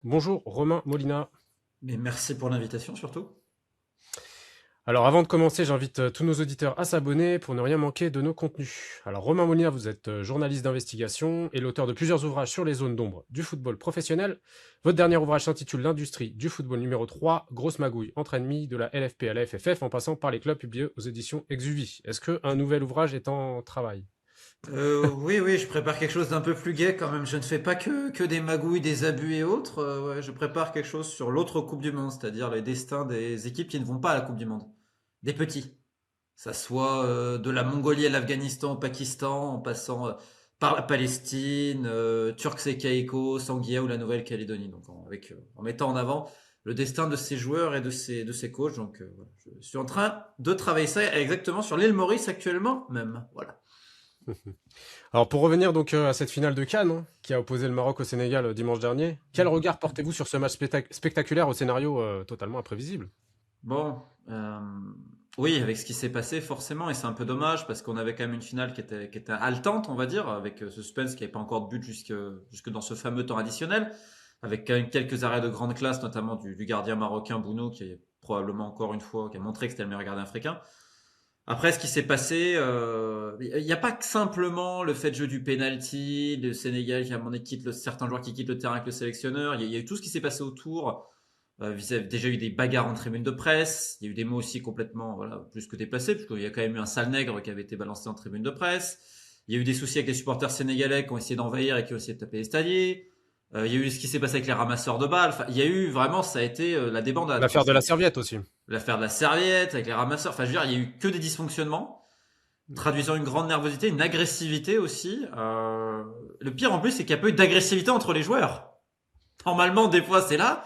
Bonjour Romain Molina. Mais merci pour l'invitation surtout. Alors avant de commencer, j'invite tous nos auditeurs à s'abonner pour ne rien manquer de nos contenus. Alors Romain Molina, vous êtes journaliste d'investigation et l'auteur de plusieurs ouvrages sur les zones d'ombre du football professionnel. Votre dernier ouvrage s'intitule L'industrie du football numéro 3, grosse magouille entre ennemis de la LFP à la FFF en passant par les clubs publiés aux éditions Exuvie. Est-ce qu'un nouvel ouvrage est en travail? Oui, oui, je prépare quelque chose d'un peu plus gai quand même. Je ne fais pas que des magouilles, des abus et autres. Ouais, je prépare quelque chose sur l'autre Coupe du Monde, c'est-à-dire les destins des équipes qui ne vont pas à la Coupe du Monde. Des petits. Ça soit de la Mongolie à l'Afghanistan, au Pakistan, en passant par la Palestine, Turks et Caicos, Anguilla ou la Nouvelle-Calédonie. Donc en mettant en avant le destin de ces joueurs et de ces coachs. Donc voilà. Je suis en train de travailler ça exactement sur l'île Maurice actuellement même. Voilà. Alors pour revenir donc à cette finale de Cannes, hein, qui a opposé le Maroc au Sénégal dimanche dernier, quel regard portez-vous sur ce match spectaculaire au scénario totalement imprévisible? Bon, oui, avec ce qui s'est passé, forcément, et c'est un peu dommage parce qu'on avait quand même une finale qui était haletante, on va dire, avec suspense qui n'avait pas encore de but jusque dans ce fameux temps additionnel, avec quand même quelques arrêts de grande classe, notamment du gardien marocain Bounou, qui est probablement encore une fois, qui a montré que c'était le meilleur gardien africain. Après, ce qui s'est passé, il n'y a pas que simplement le fait de jeu du penalty, le Sénégal qui a mon équipe, certains joueurs qui quittent le terrain avec le sélectionneur, il y a eu tout ce qui s'est passé autour. Déjà eu des bagarres en tribune de presse, il y a eu des mots aussi complètement voilà, plus que déplacés, puisqu'il y a quand même eu un sale nègre qui avait été balancé en tribune de presse. Il y a eu des soucis avec les supporters sénégalais qui ont essayé d'envahir et qui ont essayé de taper les stadiers. Il y a eu ce qui s'est passé avec les ramasseurs de balles. Enfin, il y a eu vraiment, ça a été la débandade. Quoi. L'affaire de la serviette aussi. L'affaire de la serviette avec les ramasseurs. Enfin, je veux dire, il y a eu que des dysfonctionnements, traduisant une grande nervosité, une agressivité aussi. Le pire en plus, c'est qu'il n'y a pas eu d'agressivité entre les joueurs. Normalement, des fois, c'est là.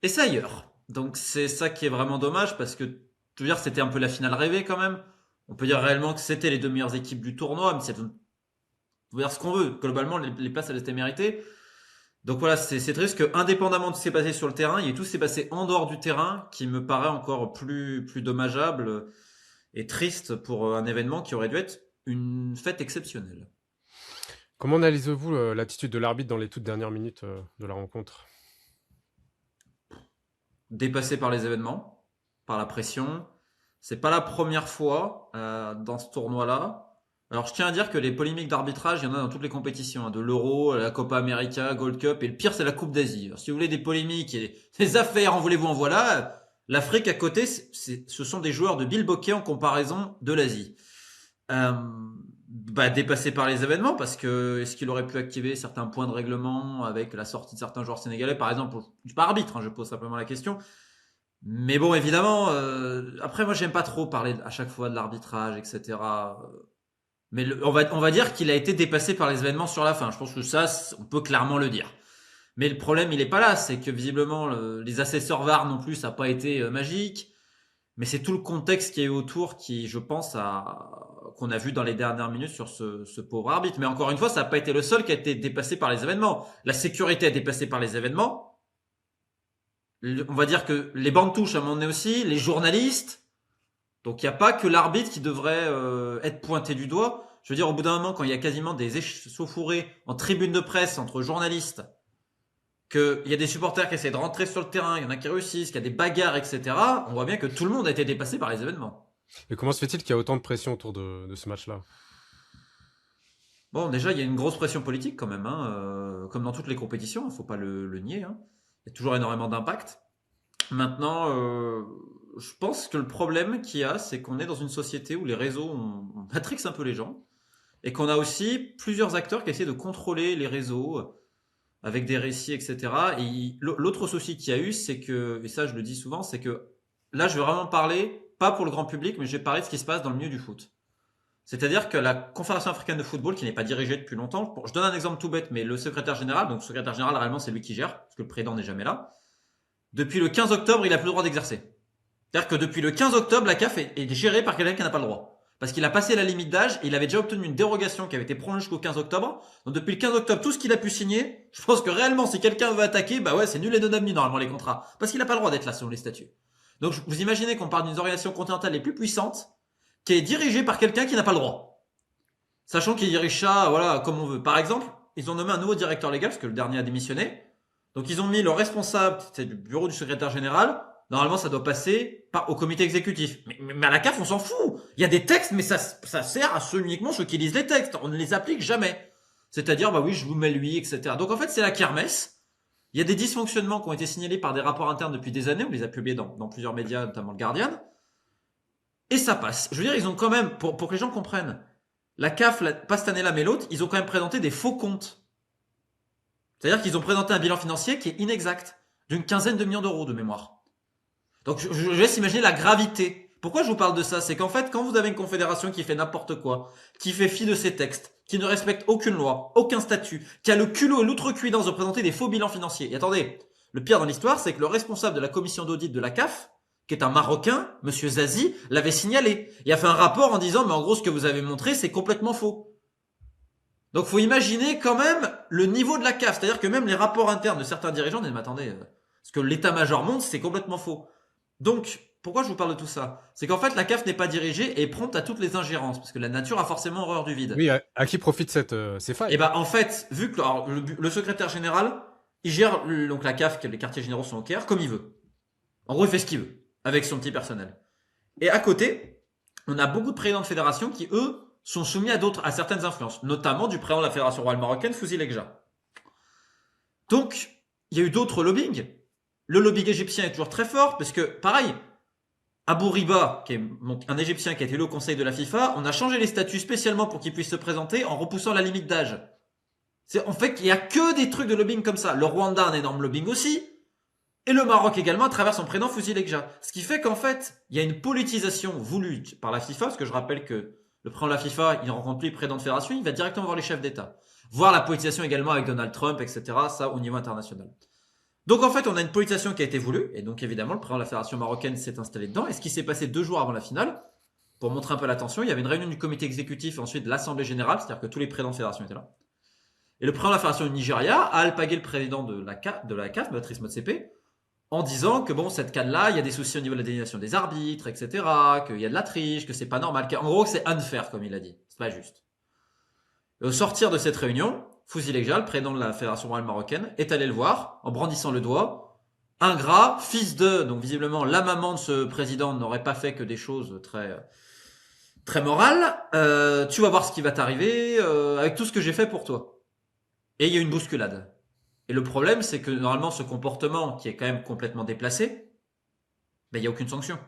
Et c'est ailleurs. Donc c'est ça qui est vraiment dommage parce que, je veux dire, c'était un peu la finale rêvée quand même. On peut dire réellement que c'était les deux meilleures équipes du tournoi, mais on peut dire ce qu'on veut. Globalement, les places, elles étaient méritées. Donc voilà, c'est triste que, indépendamment de ce qui s'est passé sur le terrain, il y ait tout ce qui s'est passé en dehors du terrain qui me paraît encore plus dommageable et triste pour un événement qui aurait dû être une fête exceptionnelle. Comment analysez-vous l'attitude de l'arbitre dans les toutes dernières minutes de la rencontre? Dépassé par les événements, par la pression. C'est pas la première fois dans ce tournoi-là. Alors je tiens à dire que les polémiques d'arbitrage, il y en a dans toutes les compétitions, hein, de l'Euro, la Copa América, Gold Cup, et le pire c'est la Coupe d'Asie. Alors, si vous voulez des polémiques et des affaires, en voulez-vous en voilà. L'Afrique à côté, ce sont des joueurs de bilboquet en comparaison de l'Asie. Euh, Dépassé par les événements parce que est-ce qu'il aurait pu activer certains points de règlement avec la sortie de certains joueurs sénégalais par exemple. Je suis pas arbitre, hein, je pose simplement la question, mais bon, évidemment, après, moi, j'aime pas trop parler à chaque fois de l'arbitrage, etc. Mais on va dire qu'il a été dépassé par les événements sur la fin. Je pense que ça, on peut clairement le dire. Mais le problème, il est pas là. C'est que visiblement, les assesseurs VAR non plus, ça n'a pas été magique. Mais c'est tout le contexte qui est autour qui, je pense, qu'on a vu dans les dernières minutes sur ce pauvre arbitre. Mais encore une fois, ça n'a pas été le seul qui a été dépassé par les événements. La sécurité a été dépassée par les événements. On va dire que les bandes touches à un moment donné aussi, les journalistes. Donc il n'y a pas que l'arbitre qui devrait être pointé du doigt. Je veux dire, au bout d'un moment, quand il y a quasiment des échauffourées en tribune de presse entre journalistes, qu'il y a des supporters qui essaient de rentrer sur le terrain, il y en a qui réussissent, qu'il y a des bagarres, etc., on voit bien que tout le monde a été dépassé par les événements. Et comment se fait-il qu'il y a autant de pression autour de ce match-là? Bon, déjà, il y a une grosse pression politique quand même, hein, comme dans toutes les compétitions, il ne faut pas le nier. Hein. Il y a toujours énormément d'impact. Maintenant, je pense que le problème qu'il y a, c'est qu'on est dans une société où les réseaux on matrixent un peu les gens et qu'on a aussi plusieurs acteurs qui essaient de contrôler les réseaux avec des récits, etc. Et l'autre souci qu'il y a eu, c'est que, et ça je le dis souvent, c'est que là je vais vraiment parler, pas pour le grand public, mais je vais parler de ce qui se passe dans le milieu du foot. C'est-à-dire que la Confédération africaine de football, qui n'est pas dirigée depuis longtemps, je donne un exemple tout bête, mais le secrétaire général, donc le secrétaire général, réellement c'est lui qui gère, parce que le président n'est jamais là, depuis le 15 octobre, il n'a plus le droit d'exercer. C'est-à-dire que depuis le 15 octobre, la CAF est gérée par quelqu'un qui n'a pas le droit. Parce qu'il a passé la limite d'âge et il avait déjà obtenu une dérogation qui avait été prolongée jusqu'au 15 octobre. Donc depuis le 15 octobre, tout ce qu'il a pu signer, je pense que réellement, si quelqu'un veut attaquer, bah ouais, c'est nul et non avenu normalement les contrats. Parce qu'il n'a pas le droit d'être là selon les statuts. Donc vous imaginez qu'on parle d'une organisation continentale les plus puissantes qui est dirigée par quelqu'un qui n'a pas le droit. Sachant qu'il dirige ça, voilà, comme on veut. Par exemple, ils ont nommé un nouveau directeur légal, parce que le dernier a démissionné. Donc ils ont mis le responsable, c'est du bureau du secrétaire général. Normalement, ça doit passer au comité exécutif. Mais à la CAF, on s'en fout. Il y a des textes, mais ça sert à uniquement ceux qui lisent les textes. On ne les applique jamais. C'est-à-dire, bah oui, je vous mets lui, etc. Donc en fait, c'est la kermesse. Il y a des dysfonctionnements qui ont été signalés par des rapports internes depuis des années. On les a publiés dans plusieurs médias, notamment le Guardian. Et ça passe. Je veux dire, ils ont quand même, pour que les gens comprennent, la CAF, pas cette année-là, mais l'autre, ils ont quand même présenté des faux comptes. C'est-à-dire qu'ils ont présenté un bilan financier qui est inexact, d'une quinzaine de millions d'euros de mémoire. Donc je laisse imaginer la gravité. Pourquoi je vous parle de ça? C'est qu'en fait, quand vous avez une confédération qui fait n'importe quoi, qui fait fi de ses textes, qui ne respecte aucune loi, aucun statut, qui a le culot et l'outrecuidance de présenter des faux bilans financiers. Et attendez, le pire dans l'histoire, c'est que le responsable de la commission d'audit de la CAF, qui est un Marocain, Monsieur Zazi, l'avait signalé. Il a fait un rapport en disant, mais en gros, ce que vous avez montré, c'est complètement faux. Donc faut imaginer quand même le niveau de la CAF. C'est-à-dire que même les rapports internes de certains dirigeants disent, mais attendez, ce que l'état-major montre, c'est complètement faux. Donc, pourquoi je vous parle de tout ça? C'est qu'en fait, la CAF n'est pas dirigée et est prompte à toutes les ingérences, parce que la nature a forcément horreur du vide. Oui, à qui profitent ces failles? Et bah en fait, vu que le secrétaire général, il gère donc la CAF, que les quartiers généraux sont au Caire, comme il veut. En gros, il fait ce qu'il veut, avec son petit personnel. Et à côté, on a beaucoup de présidents de fédération qui, eux, sont soumis à certaines influences, notamment du président de la Fédération royale marocaine, Fouzi Legja. Donc, il y a eu d'autres lobbying. Le lobbying égyptien est toujours très fort, parce que, pareil, Abou Riba, qui est un Égyptien qui a été élu au conseil de la FIFA, on a changé les statuts spécialement pour qu'il puisse se présenter en repoussant la limite d'âge. En fait, il y a que des trucs de lobbying comme ça. Le Rwanda a un énorme lobbying aussi, et le Maroc également à travers son président Fouzi Legja. Ce qui fait qu'en fait, il y a une politisation voulue par la FIFA, parce que je rappelle que le président de la FIFA, il ne rencontre plus le président de fédération, il va directement voir les chefs d'État. Voir la politisation également avec Donald Trump, etc. Ça, au niveau international. Donc en fait, on a une politisation qui a été voulue, et donc évidemment, le président de la fédération marocaine s'est installé dedans. Et ce qui s'est passé 2 jours avant la finale, pour montrer un peu l'attention, il y avait une réunion du comité exécutif et ensuite de l'assemblée générale, c'est-à-dire que tous les présidents de fédération étaient là. Et le président de la fédération du Nigeria a alpagué le président de la CAF, Patrice Motsepe, en disant que bon, cette canne-là, il y a des soucis au niveau de la désignation des arbitres, etc., qu'il y a de la triche, que c'est pas normal, qu'en gros, c'est unfair, comme il a dit. C'est pas juste. Et au sortir de cette réunion, Fouzi Legja, le président de la Fédération royale marocaine, est allé le voir, en brandissant le doigt. Ingrat, fils de, donc visiblement, la maman de ce président n'aurait pas fait que des choses très morales. Tu vas voir ce qui va t'arriver, avec tout ce que j'ai fait pour toi. Et il y a une bousculade. Et le problème, c'est que normalement, ce comportement, qui est quand même complètement déplacé, ben, il n'y a aucune sanction.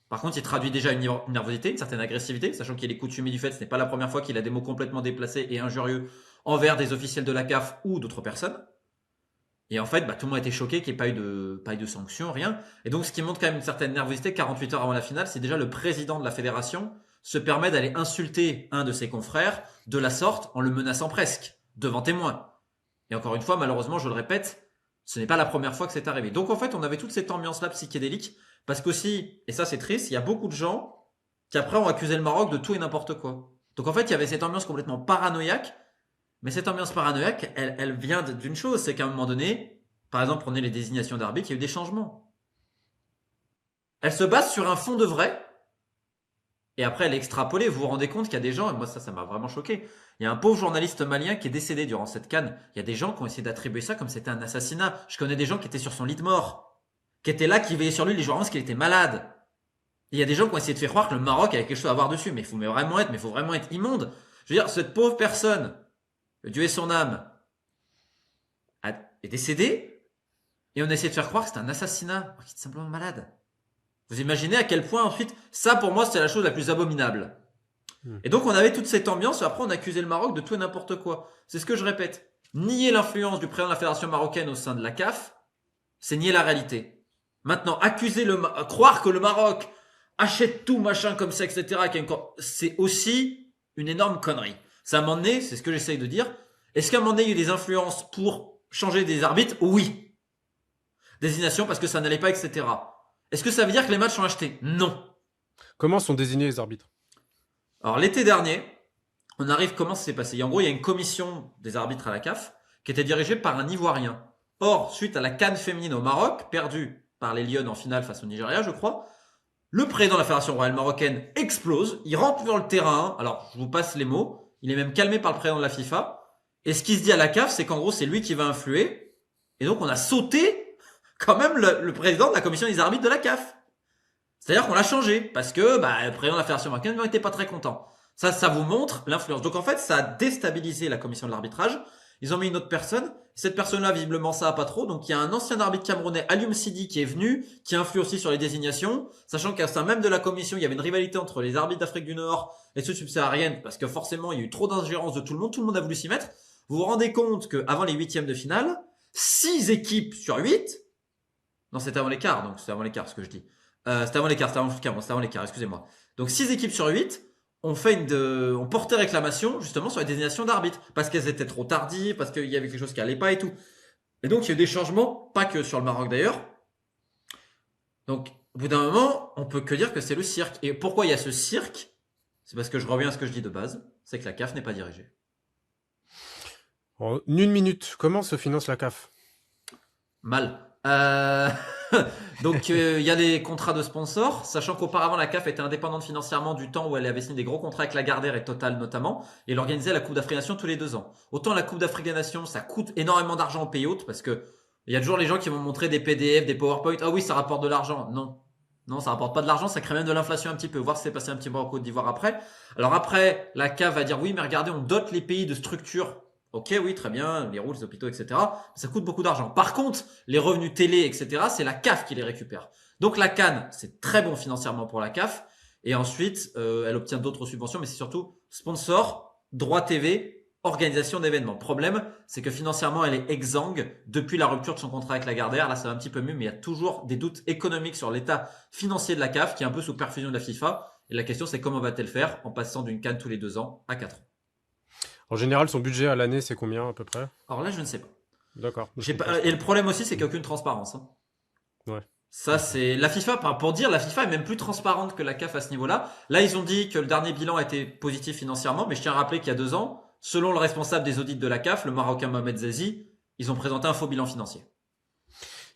Par contre, il traduit déjà une nervosité, une certaine agressivité, sachant qu'il est coutumier du fait, ce n'est pas la première fois qu'il a des mots complètement déplacés et injurieux envers des officiels de la CAF ou d'autres personnes. Et en fait, bah, tout le monde a été choqué qu'il n'y ait pas eu de sanction, rien. Et donc, ce qui montre quand même une certaine nervosité, 48 heures avant la finale, c'est déjà le président de la fédération se permet d'aller insulter un de ses confrères de la sorte en le menaçant presque, devant témoins. Et encore une fois, malheureusement, je le répète, ce n'est pas la première fois que c'est arrivé. Donc en fait, on avait toute cette ambiance-là psychédélique, parce qu'aussi, et ça c'est triste, il y a beaucoup de gens qui après ont accusé le Maroc de tout et n'importe quoi. Donc en fait, il y avait cette ambiance complètement paranoïaque, mais cette ambiance paranoïaque, elle vient d'une chose, c'est qu'à un moment donné, par exemple, prenez les désignations d'arbitres, il y a eu des changements. Elle se base sur un fond de vrai, et après elle est extrapolée, vous vous rendez compte qu'il y a des gens, et moi ça m'a vraiment choqué, il y a un pauvre journaliste malien qui est décédé durant cette CAN. Il y a des gens qui ont essayé d'attribuer ça comme c'était un assassinat. Je connais des gens qui étaient sur son lit de mort, qui étaient là, qui veillaient sur lui les jours avant parce qu'il était malade. Et il y a des gens qui ont essayé de faire croire que le Maroc avait quelque chose à voir dessus. Mais il faut vraiment être immonde. Je veux dire, cette pauvre personne, Dieu ait son âme, est décédée, et on a essayé de faire croire que c'était un assassinat, alors qu'il était simplement malade. Vous imaginez à quel point ensuite, ça pour moi c'est la chose la plus abominable. Et donc on avait toute cette ambiance, et après on accusait le Maroc de tout et n'importe quoi. C'est ce que je répète. Nier l'influence du président de la Fédération marocaine au sein de la CAF, c'est nier la réalité. Maintenant, croire que le Maroc achète tout, machin comme ça, etc., c'est aussi une énorme connerie. Ça, à un moment donné, c'est ce que j'essaye de dire. Est-ce qu'à un moment donné, il y a eu des influences pour changer des arbitres? Oui. Désignation parce que ça n'allait pas, etc. Est-ce que ça veut dire que les matchs sont achetés? Non. Comment sont désignés les arbitres? Alors l'été dernier, comment ça s'est passé? En gros, il y a une commission des arbitres à la CAF qui était dirigée par un Ivoirien. Or, suite à la CAN féminine au Maroc, perdue par les Lions en finale face au Nigeria, je crois, le président de la Fédération royale marocaine explose, il rentre dans le terrain, alors je vous passe les mots, il est même calmé par le président de la FIFA, et ce qui se dit à la CAF, c'est qu'en gros, c'est lui qui va influer, Et donc, on a sauté quand même le président de la commission des arbitres de la CAF. C'est-à-dire qu'on l'a changé parce que le président de la fédération marocaine n'était pas très content. Ça vous montre l'influence. Donc en fait, ça a déstabilisé la commission de l'arbitrage. Ils ont mis une autre personne. Cette personne-là, visiblement, ça a pas trop. Donc il y a un ancien arbitre camerounais, Alioum Sidi, qui est venu, qui influe aussi sur les désignations, sachant qu'à sein même de la commission, il y avait une rivalité entre les arbitres d'Afrique du Nord et ceux subsahariennes, parce que forcément, il y a eu trop d'ingérence de tout le monde a voulu s'y mettre. Vous vous rendez compte qu'avant les huitièmes de finale, 6 équipes sur 8, non, c'était avant l'écart, donc c'était avant l'écart ce que je dis. C'était avant l'écart, c'était avant l'écart, excusez-moi. Donc 6 équipes sur 8 ont porté réclamation justement sur les désignations d'arbitres parce qu'elles étaient trop tardives, parce qu'il y avait quelque chose qui allait pas et tout. Et donc il y a eu des changements, pas que sur le Maroc d'ailleurs. Donc au bout d'un moment, on peut que dire que c'est le cirque. Et pourquoi il y a ce cirque? C'est parce que je reviens à ce que je dis de base, c'est que la CAF n'est pas dirigée. En une minute, comment se finance la CAF? Mal. Donc il y a des contrats de sponsors, sachant qu'auparavant la CAF était indépendante financièrement du temps où elle avait signé des gros contrats avec Lagardère et Total notamment, et elle organisait la Coupe d'Afrique des Nations tous les 2 ans. Autant la Coupe d'Afrique des Nations, ça coûte énormément d'argent aux pays hôtes parce que il y a toujours les gens qui vont montrer des PDF, des PowerPoint. Ah oui, ça rapporte de l'argent. Non. Non, ça rapporte pas de l'argent, ça crée même de l'inflation un petit peu. Voir si c'est passé un petit peu en Côte d'Ivoire après. Alors après, la CAF va dire oui, mais regardez, on dote les pays de structures. Ok, oui, très bien, les routes, les hôpitaux, etc. Ça coûte beaucoup d'argent. Par contre, les revenus télé, etc., c'est la CAF qui les récupère. Donc la CAN, c'est très bon financièrement pour la CAF. Et ensuite, elle obtient d'autres subventions, mais c'est surtout sponsor, droit TV, organisation d'événements. Problème, c'est que financièrement, elle est exsangue depuis la rupture de son contrat avec Lagardère. Là, ça va un petit peu mieux, mais il y a toujours des doutes économiques sur l'état financier de la CAF, qui est un peu sous perfusion de la FIFA. Et la question, c'est comment va-t-elle faire en passant d'une CAN tous les 2 ans à 4 ans? En général, son budget à l'année, c'est combien à peu près? Alors là, je ne sais pas. D'accord, je comprends. Et le problème aussi, c'est qu'il n'y a aucune transparence, hein. Ouais, Ça, d'accord. c'est la FIFA. Pour dire, la FIFA est même plus transparente que la CAF à ce niveau-là. Là, ils ont dit que le dernier bilan était positif financièrement, mais je tiens à rappeler qu'il y a 2 ans, selon le responsable des audits de la CAF, le Marocain Mohamed Zazi, ils ont présenté un faux bilan financier.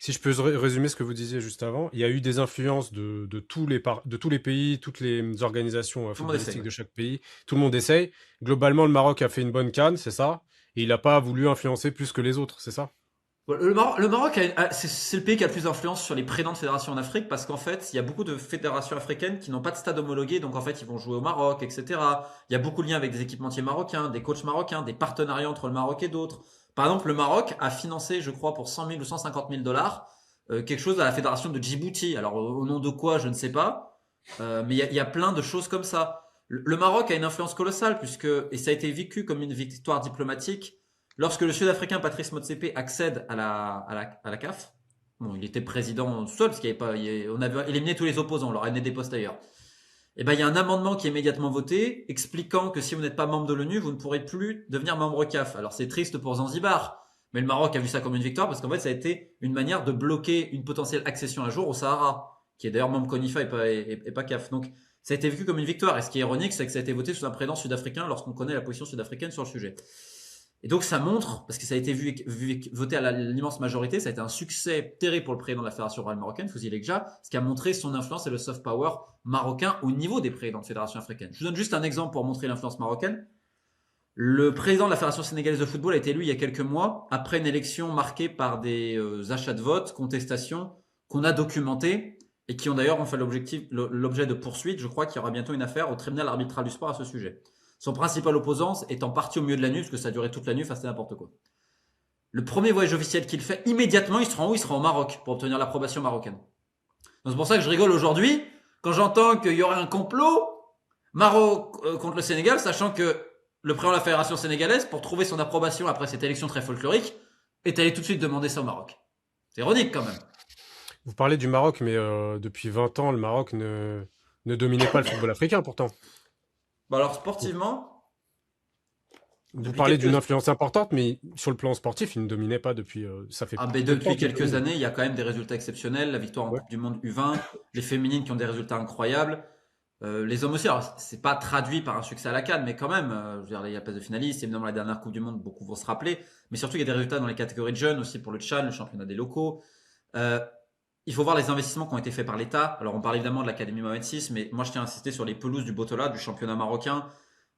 Si je peux résumer ce que vous disiez juste avant, il y a eu des influences de de tous les pays, toutes les organisations Tout le monde essaye. footballistiques Ouais. de chaque pays. Tout le monde essaye. Globalement, le Maroc a fait une bonne CAN, c'est ça. Et il n'a pas voulu influencer plus que les autres, c'est ça? Le Maroc, c'est le pays qui a le plus d'influence sur les présidents de fédérations en Afrique parce qu'en fait, il y a beaucoup de fédérations africaines qui n'ont pas de stade homologué, donc en fait, ils vont jouer au Maroc, etc. Il y a beaucoup de liens avec des équipementiers marocains, des coachs marocains, des partenariats entre le Maroc et d'autres. Par exemple, le Maroc a financé, je crois, pour 100 000 ou 150 000 dollars, quelque chose à la fédération de Djibouti. Alors, au nom de quoi, je ne sais pas, mais il y a plein de choses comme ça. Le Maroc a une influence colossale et ça a été vécu comme une victoire diplomatique. Lorsque le Sud-Africain Patrice Motsepe accède à la CAF, bon, il était président tout seul parce qu'il y avait pas, on avait éliminé tous les opposants, on leur a donné des postes ailleurs. Et ben, il y a un amendement qui est immédiatement voté expliquant que si vous n'êtes pas membre de l'ONU, vous ne pourrez plus devenir membre CAF. Alors c'est triste pour Zanzibar, mais le Maroc a vu ça comme une victoire parce qu'en fait ça a été une manière de bloquer une potentielle accession un jour au Sahara, qui est d'ailleurs membre CONIFA et pas CAF. Donc ça a été vécu comme une victoire. Et ce qui est ironique, c'est que ça a été voté sous un président sud-africain lorsqu'on connaît la position sud-africaine sur le sujet. Et donc ça montre, parce que ça a été voté à l'immense majorité, ça a été un succès terrible pour le président de la Fédération royale marocaine, Fouzi Lekja, ce qui a montré son influence et le soft power marocain au niveau des présidents de fédération africaine. Je vous donne juste un exemple pour montrer l'influence marocaine. Le président de la Fédération sénégalaise de football a été élu il y a quelques mois, après une élection marquée par des achats de votes, contestations, qu'on a documentées, et qui ont d'ailleurs fait l'objet de poursuites. Je crois qu'il y aura bientôt une affaire au tribunal arbitral du sport à ce sujet. Son principal opposant étant parti au milieu de la nuit, parce que ça a duré toute la nuit, enfin c'était n'importe quoi. Le premier voyage officiel qu'il fait, immédiatement, il se rend où? Il se rend au Maroc, pour obtenir l'approbation marocaine. Donc c'est pour ça que je rigole aujourd'hui, quand j'entends qu'il y aurait un complot Maroc contre le Sénégal, sachant que le président de la fédération sénégalaise, pour trouver son approbation après cette élection très folklorique, est allé tout de suite demander ça au Maroc. C'est ironique quand même. Vous parlez du Maroc, mais depuis 20 ans, le Maroc ne dominait pas le football africain pourtant. Bah alors sportivement, Vous depuis parlez d'une quelques influence importante, mais sur le plan sportif, il ne dominait pas depuis. Ça fait Ah ben peu de temps depuis qu'il quelques domine. années, il y a quand même des résultats exceptionnels. La victoire en Ouais. Coupe du Monde U20, les féminines qui ont des résultats incroyables. Les hommes aussi. Alors c'est pas traduit par un succès à la CAN, mais quand même, je veux dire, il y a pas de finalistes. Évidemment, la dernière Coupe du Monde, beaucoup vont se rappeler. Mais surtout, il y a des résultats dans les catégories de jeunes aussi pour le Tchad, le championnat des locaux. Euh, il faut voir les investissements qui ont été faits par l'État. Alors on parle évidemment de l'Académie Mohamed VI, mais moi je tiens à insister sur les pelouses du Botola, du championnat marocain.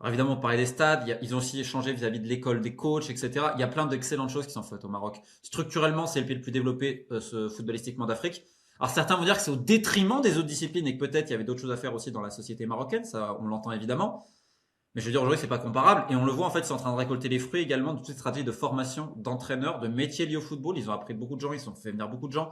Alors évidemment, on parlait des stades, ils ont aussi échangé vis-à-vis de l'école des coachs, etc. Il y a plein d'excellentes choses qui sont faites au Maroc. Structurellement, c'est le pays le plus développé footballistiquement d'Afrique. Alors certains vont dire que c'est au détriment des autres disciplines et que peut-être il y avait d'autres choses à faire aussi dans la société marocaine, ça on l'entend évidemment. Mais je veux dire, aujourd'hui, c'est pas comparable. Et on le voit, en fait, ils sont en train de récolter les fruits également de toutes ces stratégies de formation, d'entraîneurs, de métiers liés au football. Ils ont appris beaucoup de gens, ils ont fait venir beaucoup de gens.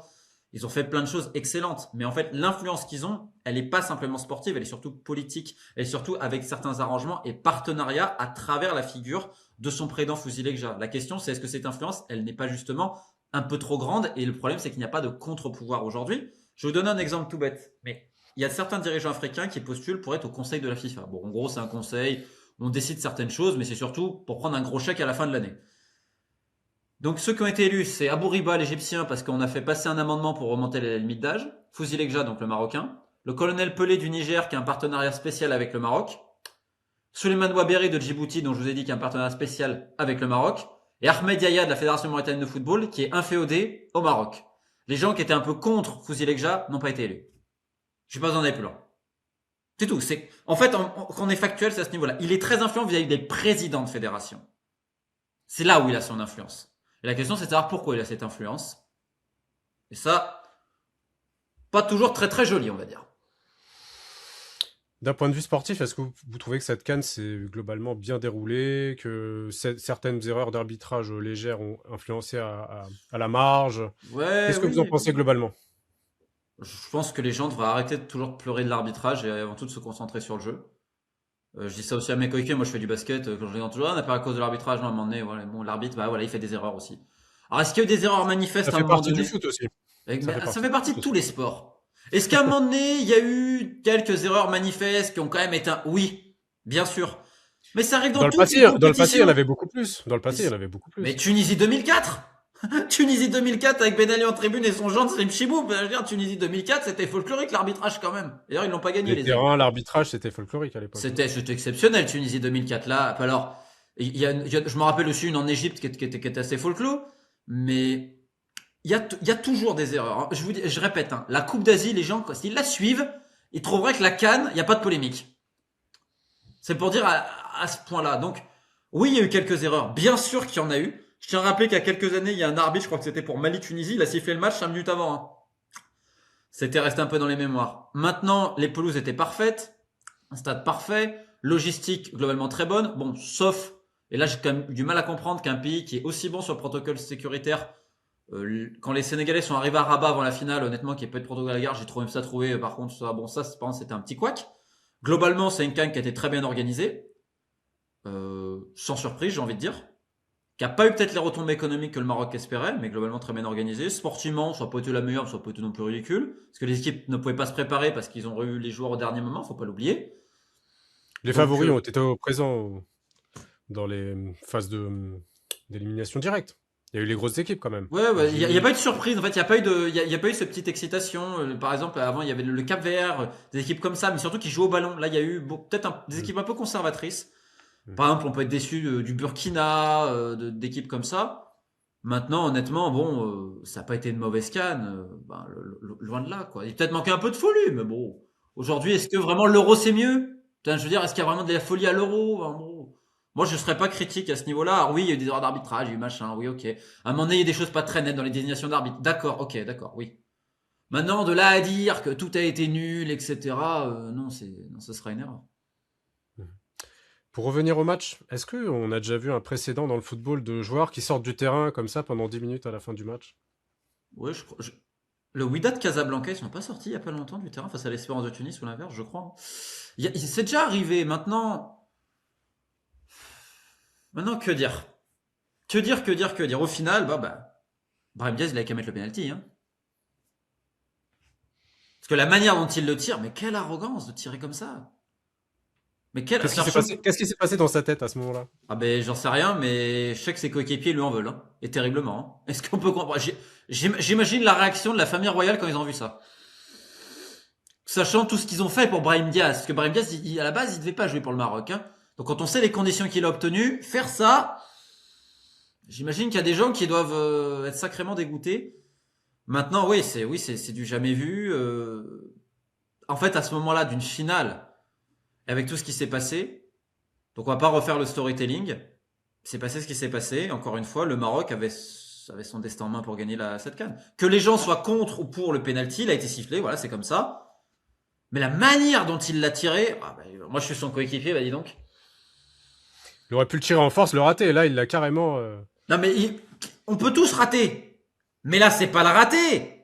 Ils ont fait plein de choses excellentes. Mais en fait, l'influence qu'ils ont, elle n'est pas simplement sportive, elle est surtout politique. Elle est surtout avec certains arrangements et partenariats à travers la figure de son président Fouzi Lekja. La question, c'est est-ce que cette influence, elle n'est pas justement un peu trop grande? Et le problème, c'est qu'il n'y a pas de contre-pouvoir aujourd'hui. Je vais vous donner un exemple tout bête. Mais il y a certains dirigeants africains qui postulent pour être au conseil de la FIFA. Bon, en gros, c'est un conseil, on décide certaines choses, mais c'est surtout pour prendre un gros chèque à la fin de l'année. Donc ceux qui ont été élus, c'est Abou Riba, l'Égyptien, parce qu'on a fait passer un amendement pour remonter la limite d'âge, Fouzi Lekja, donc le Marocain, le colonel Pelé du Niger, qui a un partenariat spécial avec le Maroc, Souleymane Ouaberi de Djibouti, dont je vous ai dit qu'il y a un partenariat spécial avec le Maroc, et Ahmed Yahya de la Fédération mauritanienne de football, qui est inféodé au Maroc. Les gens qui étaient un peu contre Fouzi Lekja n'ont pas été élus. Je vais pas vous en aller plus loin. C'est tout. C'est, en fait, quand on est factuel, c'est à ce niveau-là. Il est très influent vis-à-vis des présidents de fédération. C'est là où il a son influence. Et la question, c'est de savoir pourquoi il a cette influence. Et ça, pas toujours très très joli, on va dire. D'un point de vue sportif, est-ce que vous trouvez que cette CAN s'est globalement bien déroulée, que certaines erreurs d'arbitrage légères ont influencé à la marge? Ouais, Qu'est-ce que vous en oui. pensez globalement? Je pense que les gens devraient arrêter de toujours pleurer de l'arbitrage et avant tout de se concentrer sur le jeu. Je dis ça aussi à mes coéquipiers. Moi, je fais du basket. Quand je les entends toujours, on a pas à cause de l'arbitrage. Non, à un moment donné, voilà, bon, l'arbitre, bah voilà, il fait des erreurs aussi. Alors, est-ce qu'il y a eu des erreurs Ça manifestes à un fait moment partie du donné? foot aussi. Ça fait Ça partie fait du partie foot de aussi. tous les sports. Est-ce qu'à un moment donné, il y a eu quelques erreurs manifestes qui ont quand même été Oui, bien sûr. Mais ça arrive dans toutes les Dans le passé, il y en compétitions. avait beaucoup plus. Dans le Mais, passé, il y en avait beaucoup mais plus. Tunisie 2004 Tunisie 2004 avec Ben Ali en tribune et son gendre Slim Chibou. Ben, je veux dire, Tunisie 2004, c'était folklorique l'arbitrage quand même. D'ailleurs, ils n'ont pas gagné Les les Aiglons. terrains, l'arbitrage, c'était folklorique à l'époque, hein. C'était exceptionnel Tunisie 2004 là. Alors, je me rappelle aussi une en Égypte qui était assez folklore. Mais il y a toujours des erreurs, hein. Je répète, hein, la Coupe d'Asie, les gens, s'ils la suivent, ils trouveraient que la CAN, il n'y a pas de polémique. C'est pour dire à ce point-là. Donc, oui, il y a eu quelques erreurs. Bien sûr qu'il y en a eu. Je tiens à rappeler qu'il y a quelques années, il y a un arbitre, je crois que c'était pour Mali-Tunisie, il a sifflé le match 5 minutes avant, hein. C'était resté un peu dans les mémoires. Maintenant, les pelouses étaient parfaites, un stade parfait, logistique globalement très bonne. Bon, sauf, et là j'ai quand même eu du mal à comprendre qu'un pays qui est aussi bon sur le protocole sécuritaire, quand les Sénégalais sont arrivés à Rabat avant la finale, honnêtement, qu'il n'y ait pas eu de protocole à la gare, j'ai trouvé ça par contre, ça, bon, ça, par contre, c'était un petit couac. Globalement, c'est une CAN qui a été très bien organisée, sans surprise, j'ai envie de dire, qui a pas eu peut-être les retombées économiques que le Maroc espérait, mais globalement très bien organisée. Sportivement, ça n'a pas été la meilleure, ça n'a pas été non plus ridicule, parce que les équipes ne pouvaient pas se préparer parce qu'ils ont eu les joueurs au dernier moment, faut pas l'oublier. Les Donc, favoris ont été présents dans les phases d'élimination directe. Il y a eu les grosses équipes quand même. ouais, ouais, y a pas Algérie. eu de surprise. En fait, il y a pas eu cette petite excitation. Par exemple, avant, il y avait le Cap Vert, des équipes comme ça, mais surtout qui jouent au ballon. Là, il y a eu peut-être des Mm, équipes un peu conservatrices. mm. Par exemple, on peut être déçu du Burkina, d'équipes comme ça. Maintenant, honnêtement, bon, ça n'a pas été une mauvaise canne. Ben, loin de là, quoi. Il peut-être manqué un peu de folie, mais bon. Aujourd'hui, est-ce que vraiment l'euro c'est mieux? Putain, je veux dire, est-ce qu'il y a vraiment de la folie à l'euro? Ben, bon. Moi, je serais pas critique à ce niveau-là. Alors oui, il y a eu des erreurs d'arbitrage, il y a eu machin, oui, ok. À un moment donné, il y a des choses pas très nettes dans les désignations d'arbitre. D'accord, ok, d'accord, oui. Maintenant, de là à dire que tout a été nul, etc., non, non, ce sera une erreur. Pour revenir au match, est-ce qu'on a déjà vu un précédent dans le football de joueurs qui sortent du terrain comme ça pendant 10 minutes à la fin du match? Ouais, le Wydad Casablanca, ils sont pas sortis il y a pas longtemps du terrain face à l'Espérance de Tunis ou l'inverse, je crois. C'est déjà arrivé. Maintenant, que dire? Que dire? Au final, Brahim Diaz, il a qu'à mettre le penalty, hein. Parce que la manière dont il le tire, mais quelle arrogance de tirer comme ça. Mais quelle, Qu'est-ce qui s'est sachant que- passé? Qu'est-ce qui s'est passé dans sa tête à ce moment-là? Ah ben, j'en sais rien, mais je sais que ses coéquipiers lui en veulent, hein. Et terriblement, hein. Est-ce qu'on peut comprendre? J'imagine la réaction de la famille royale quand ils ont vu ça. Sachant tout ce qu'ils ont fait pour Brahim Diaz. Parce que Brahim Diaz, à la base, il devait pas jouer pour le Maroc, hein. Donc quand on sait les conditions qu'il a obtenues, faire ça, j'imagine qu'il y a des gens qui doivent être sacrément dégoûtés. Maintenant, c'est du jamais vu. En fait, à ce moment-là d'une finale, avec tout ce qui s'est passé, Donc on va pas refaire le storytelling. Il s'est passé ce qui s'est passé. Encore une fois, le Maroc avait son destin en main pour gagner cette CAN. Que les gens soient contre ou pour le penalty, il a été sifflé, voilà, c'est comme ça. Mais la manière dont il l'a tiré, moi je suis son coéquipier, dis donc. Il aurait pu le tirer en force, le rater, et là il l'a carrément... Non mais on peut tous rater. Mais là c'est pas le rater.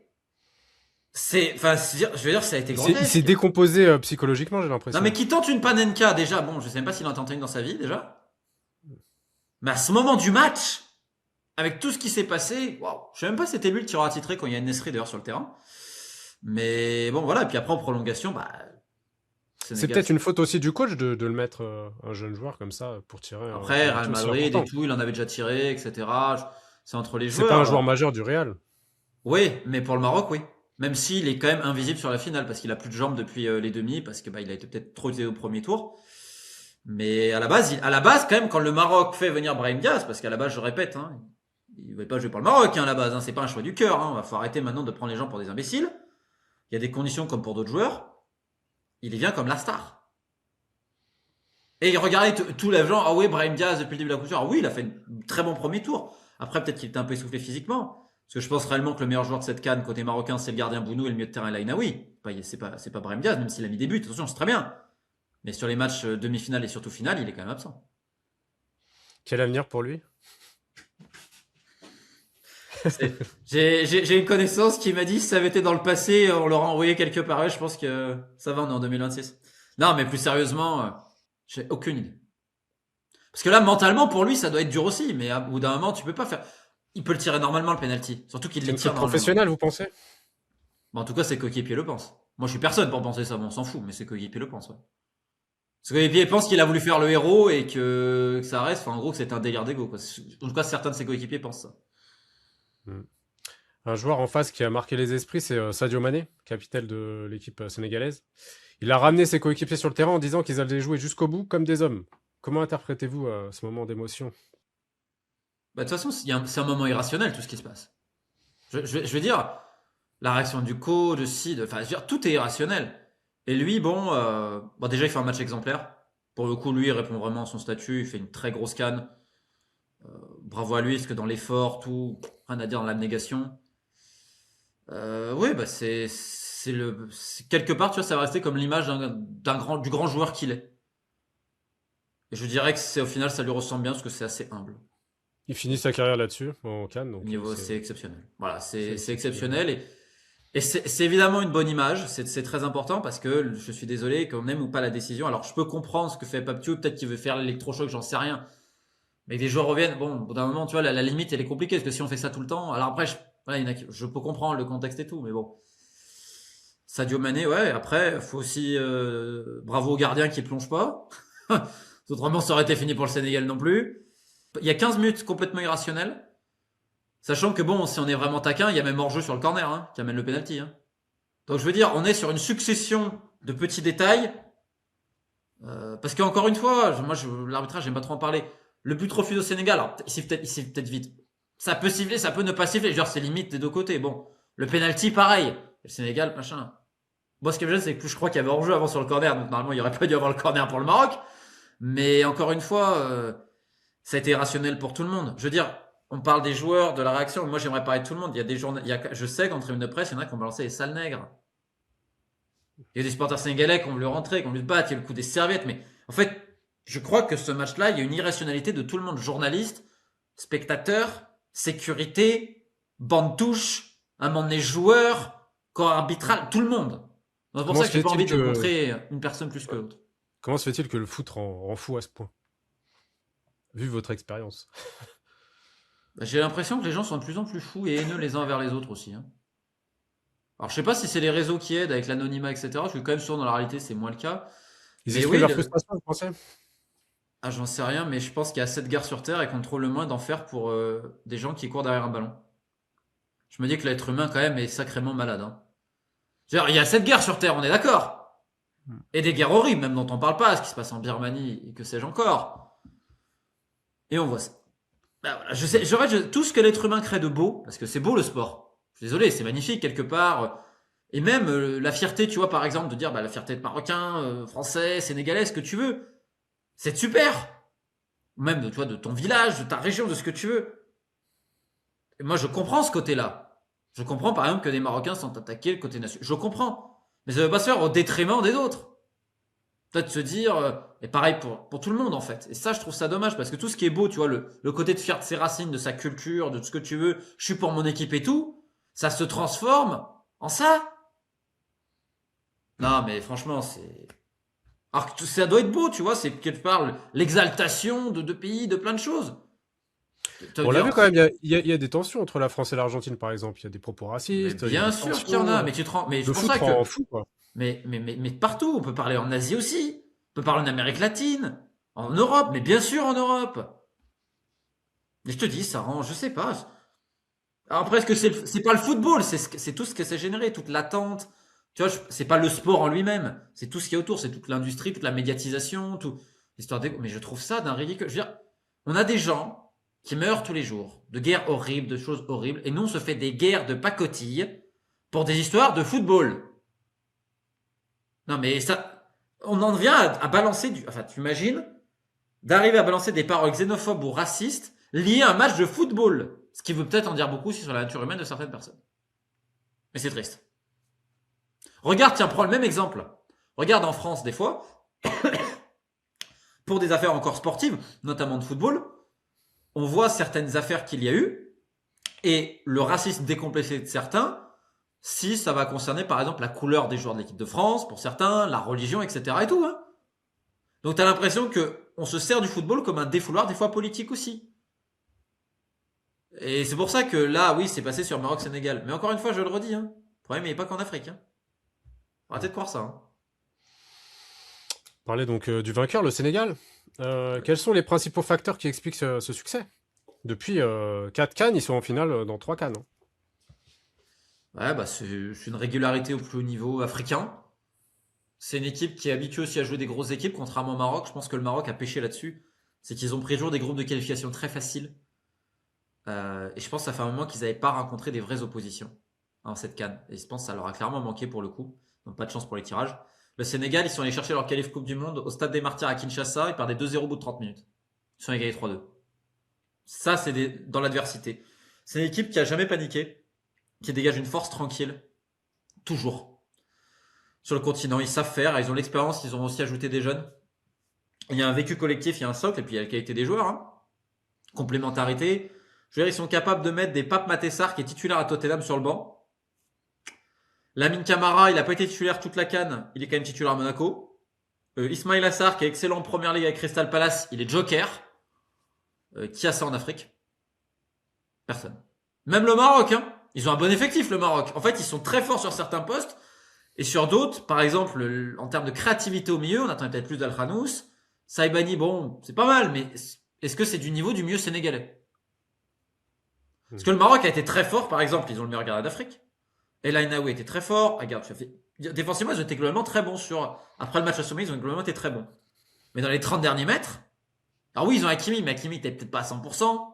Je veux dire, ça a été Il grotesque. s'est décomposé psychologiquement, j'ai l'impression. Non mais qui tente une panenka déjà, bon je sais même pas s'il en a tenté une dans sa vie déjà. Mais à ce moment du match, avec tout ce qui s'est passé, waouh, je sais même pas si c'était lui le tireur attitré quand il y a une Nesri d'ailleurs sur le terrain. Mais bon voilà, et puis après en prolongation, c'est peut-être une faute aussi du coach de le mettre un jeune joueur comme ça pour tirer. Après, Real Madrid et tout, il en avait déjà tiré, etc. C'est entre les joueurs. C'est pas un joueur majeur du Real. Oui, mais pour le Maroc, oui. Même s'il est quand même invisible sur la finale parce qu'il a plus de jambes depuis les demi, parce que il a été peut-être trop utilisé au premier tour. Mais à la base, quand même, quand le Maroc fait venir Brahim Diaz, parce qu'à la base, je répète, hein, il ne veut pas jouer pour le Maroc à la base, hein, c'est pas un choix du cœur. Hein, faut arrêter maintenant de prendre les gens pour des imbéciles. Il y a des conditions comme pour d'autres joueurs. Il vient comme la star. Et regardez tous les gens, ah oui, Brahim Diaz depuis le début de la couture, ah oui, il a fait un très bon premier tour. Après, peut-être qu'il était un peu essoufflé physiquement. Parce que je pense réellement que le meilleur joueur de cette CAN côté marocain, c'est le gardien Bounou et le milieu de terrain Laïnaoui. C'est pas Brahim Diaz, même s'il a mis des buts. Attention, c'est très bien. Mais sur les matchs demi-finale et surtout finale, il est quand même absent. Quel avenir pour lui? J'ai une connaissance qui m'a dit si ça avait été dans le passé, on l'aurait envoyé quelque part. Je pense que ça va, on est en 2026. Non, mais plus sérieusement, j'ai aucune idée. Parce que là, mentalement, pour lui, ça doit être dur aussi. Mais à bout d'un moment, tu peux pas faire. Il peut le tirer normalement, le penalty. Surtout qu'il le tire professionnel, vous pensez? En tout cas, ses coéquipiers le pensent. Moi, je suis personne pour penser ça. Bon, on s'en fout, mais ses coéquipiers le pensent. Ouais. Ses coéquipiers pensent qu'il a voulu faire le héros et que ça reste. Enfin, en gros, que c'est un délire d'ego. En tout cas, certains de ses coéquipiers pensent ça. Un joueur en face qui a marqué les esprits, c'est Sadio Mané, capitaine de l'équipe sénégalaise. Il a ramené ses coéquipiers sur le terrain en disant qu'ils allaient jouer jusqu'au bout comme des hommes. Comment interprétez-vous ce moment d'émotion? De toute façon, c'est un moment irrationnel tout ce qui se passe. Je veux dire, la réaction du coach, je veux dire, tout est irrationnel. Et lui, déjà, il fait un match exemplaire. Pour le coup, lui, il répond vraiment à son statut. Il fait une très grosse canne. Bravo à lui, parce que dans l'effort, tout, rien à dire dans l'abnégation. Oui, quelque part, tu vois, ça va rester comme l'image du grand joueur qu'il est. Et je dirais que au final, ça lui ressemble bien parce que c'est assez humble. Il finit sa carrière là-dessus, en Cannes. C'est exceptionnel. Voilà, c'est exceptionnel. Et c'est évidemment une bonne image. C'est très important parce que je suis désolé qu'on aime ou pas la décision. Alors, je peux comprendre ce que fait Papio. Peut-être qu'il veut faire l'électrochoc, j'en sais rien. Mais que les joueurs reviennent, bon, au bout d'un moment, tu vois, la limite, elle est compliquée parce que si on fait ça tout le temps. Alors après, je peux comprendre le contexte et tout, mais bon. Sadio Mané, ouais, après, faut aussi, bravo au gardien qui plonge pas. Autrement, ça aurait été fini pour le Sénégal non plus. Il y a 15 minutes complètement irrationnelles. Sachant que bon, si on est vraiment taquin, il y a même hors-jeu sur le corner, hein, qui amène le penalty, hein. Donc je veux dire, on est sur une succession de petits détails. Parce qu'encore une fois, l'arbitrage, j'aime pas trop en parler. Le but refusé au Sénégal, alors, il siffle peut-être vite. Ça peut siffler, ça peut ne pas siffler. Genre, c'est limite des deux côtés. Bon. Le penalty, pareil. Le Sénégal, machin. Moi, ce qui me gêne, c'est que je crois qu'il y avait hors-jeu avant sur le corner. Donc, normalement, il n'y aurait pas dû avoir le corner pour le Maroc. Mais encore une fois, ça a été rationnel pour tout le monde. Je veux dire, on parle des joueurs, de la réaction. Moi, j'aimerais parler de tout le monde. Il y a des je sais qu'entre une de presse, il y en a qui ont balancé les sales nègres. Il y a des supporters sénégalais qui ont voulu rentrer, qui ont voulu se battre. Il y a le coup des serviettes. Mais en fait, je crois que ce match-là, il y a une irrationalité de tout le monde. Journalistes, spectateurs, sécurité, bande touche, un moment donné joueurs, corps arbitral, tout le monde. C'est pour ça que j'ai pas envie de montrer une personne plus que l'autre. Comment se fait-il que le foot rend fou à ce point? Vu votre expérience. J'ai l'impression que les gens sont de plus en plus fous et haineux les uns envers les autres aussi. Hein. Alors je sais pas si c'est les réseaux qui aident avec l'anonymat, etc. Je suis quand même sûr dans la réalité c'est moins le cas. Ils expriment leur frustration, vous pensez? Ah, j'en sais rien, mais je pense qu'il y a assez de guerre sur Terre et qu'on trouve le moins d'en faire pour des gens qui courent derrière un ballon. Je me dis que l'être humain, quand même, est sacrément malade. Hein. Genre, il y a assez de guerre sur Terre, on est d'accord. Et des guerres horribles, même dont on parle pas, ce qui se passe en Birmanie et que sais-je encore. Et on voit ça. Ben voilà, je sais, tout ce que l'être humain crée de beau, parce que c'est beau le sport. Je suis désolé, c'est magnifique quelque part. Et même la fierté, tu vois, par exemple, de dire la fierté de Marocain, Français, Sénégalais, ce que tu veux. C'est super. Même de toi, de ton village, de ta région, de ce que tu veux. Et moi, je comprends ce côté-là. Je comprends par exemple que des Marocains sont attaqués le côté national. Je comprends. Mais ça ne veut pas se faire au détriment des autres. Peut-être se dire, et pareil pour tout le monde en fait. Et ça, je trouve ça dommage parce que tout ce qui est beau, tu vois, le côté de fier de ses racines, de sa culture, de tout ce que tu veux, je suis pour mon équipe et tout, ça se transforme en ça. Non, mais franchement, c'est. Alors que ça doit être beau, tu vois, c'est quelque part l'exaltation de deux pays, de plein de choses. On l'a vu quand même, il y a des tensions entre la France et l'Argentine, par exemple. Il y a des propos Mais racistes, il y a bien des sûr qu'il y en a, tensions. mais tu te rends. Mais c'est Le pour foot ça que. rend fou, quoi. Mais partout, on peut parler en Asie aussi, on peut parler en Amérique latine, en Europe, mais bien sûr en Europe. Mais je te dis, ça rend, je sais pas. Alors après, est-ce que c'est pas le football, c'est tout ce que c'est généré, toute l'attente. Tu vois, c'est pas le sport en lui-même, c'est tout ce qui est autour, c'est toute l'industrie, toute la médiatisation, tout l'histoire des. Mais je trouve ça d'un ridicule. Je veux dire, on a des gens qui meurent tous les jours de guerres horribles, de choses horribles, et nous on se fait des guerres de pacotille pour des histoires de football. Non mais ça, on en vient à balancer du. Enfin, tu imagines d'arriver à balancer des paroles xénophobes ou racistes liées à un match de football. Ce qui veut peut-être en dire beaucoup aussi sur la nature humaine de certaines personnes. Mais c'est triste. Regarde, tiens, prends le même exemple. Regarde en France, des fois, pour des affaires encore sportives, notamment de football, on voit certaines affaires qu'il y a eu, et le racisme décomplexé de certains, si ça va concerner par exemple la couleur des joueurs de l'équipe de France, pour certains, la religion, etc. et tout. Hein. Donc t'as l'impression que on se sert du football comme un défouloir, des fois politique aussi. Et c'est pour ça que là, oui, c'est passé sur Maroc-Sénégal. Mais encore une fois, je le redis, hein. Le problème, il n'est pas qu'en Afrique. Hein. Arrêtez de croire ça. Hein. Parler donc du vainqueur, le Sénégal. Quels sont les principaux facteurs qui expliquent ce succès? Depuis 4 CAN, ils sont en finale dans 3 CAN. Hein. Ouais, bah c'est une régularité au plus haut niveau africain. C'est une équipe qui est habituée aussi à jouer des grosses équipes, contrairement au Maroc. Je pense que le Maroc a pêché là-dessus. C'est qu'ils ont pris toujours des groupes de qualification très faciles. Et je pense que ça fait un moment qu'ils n'avaient pas rencontré des vraies oppositions en cette CAN. Et je pense que ça leur a clairement manqué pour le coup. Donc pas de chance pour les tirages. Le Sénégal, ils sont allés chercher leur qualif Coupe du Monde au Stade des Martyrs à Kinshasa. Ils perdaient 2-0 au bout de 30 minutes. Ils sont égalés 3-2. Ça, c'est dans l'adversité. C'est une équipe qui a jamais paniqué, qui dégage une force tranquille. Toujours. Sur le continent, ils savent faire. Ils ont l'expérience. Ils ont aussi ajouté des jeunes. Il y a un vécu collectif, il y a un socle, et puis il y a la qualité des joueurs. Hein. Complémentarité. Je veux dire, ils sont capables de mettre des Pape Matessar qui est titulaire à Tottenham sur le banc. Lamine Camara, il n'a pas été titulaire toute la CAN, il est quand même titulaire à Monaco. Ismail Assar, qui est excellent en première ligue avec Crystal Palace, il est joker. Qui a ça en Afrique? Personne. Même le Maroc, hein. Ils ont un bon effectif, le Maroc. En fait, ils sont très forts sur certains postes. Et sur d'autres, par exemple, en termes de créativité au milieu, on attendait peut-être plus d'Al-Khanous. Saïbani, bon, c'est pas mal, mais est-ce que c'est du niveau du mieux sénégalais? Parce que le Maroc a été très fort, par exemple, ils ont le meilleur gardien d'Afrique. El Ainaoui était très fort. Regarde, défensivement, ils ont été globalement très bons sur. Après le match à sommet, ils ont globalement été très bons. Mais dans les 30 derniers mètres, alors oui, ils ont Hakimi, mais Hakimi n'était peut-être pas à 100%.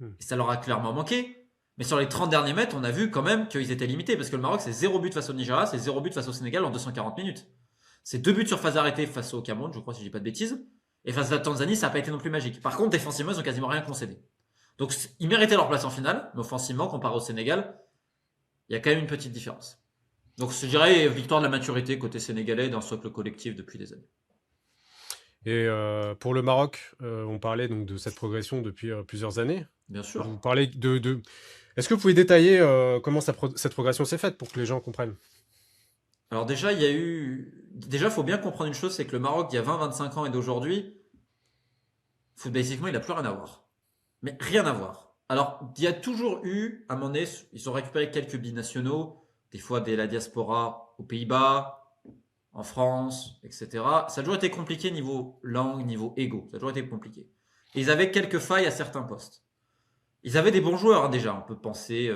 Et ça leur a clairement manqué. Mais sur les 30 derniers mètres, on a vu quand même qu'ils étaient limités. Parce que le Maroc, c'est 0 but face au Nigeria, c'est 0 but face au Sénégal en 240 minutes. C'est 2 buts sur phase arrêtée face au Cameroun, je crois, si je dis pas de bêtises. Et face à la Tanzanie, ça n'a pas été non plus magique. Par contre, défensivement, ils ont quasiment rien concédé. Donc, ils méritaient leur place en finale, mais offensivement, comparé au Sénégal, il y a quand même une petite différence. Donc, je dirais victoire de la maturité côté sénégalais dans le socle collectif depuis des années. Et pour le Maroc, on parlait donc de cette progression depuis plusieurs années. Bien sûr. Vous parlez de... Est-ce que vous pouvez détailler comment cette progression s'est faite pour que les gens comprennent? Alors déjà, il y a eu... Déjà, il faut bien comprendre une chose, c'est que le Maroc, il y a 20-25 ans et d'aujourd'hui, footballistiquement, il n'a plus rien à voir. Mais rien à voir. Alors, il y a toujours eu, à un moment donné, ils ont récupéré quelques binationaux, des fois de la diaspora aux Pays-Bas, en France, etc. Ça a toujours été compliqué niveau langue, niveau ego. Ça a toujours été compliqué. Et ils avaient quelques failles à certains postes. Ils avaient des bons joueurs hein, déjà. On peut penser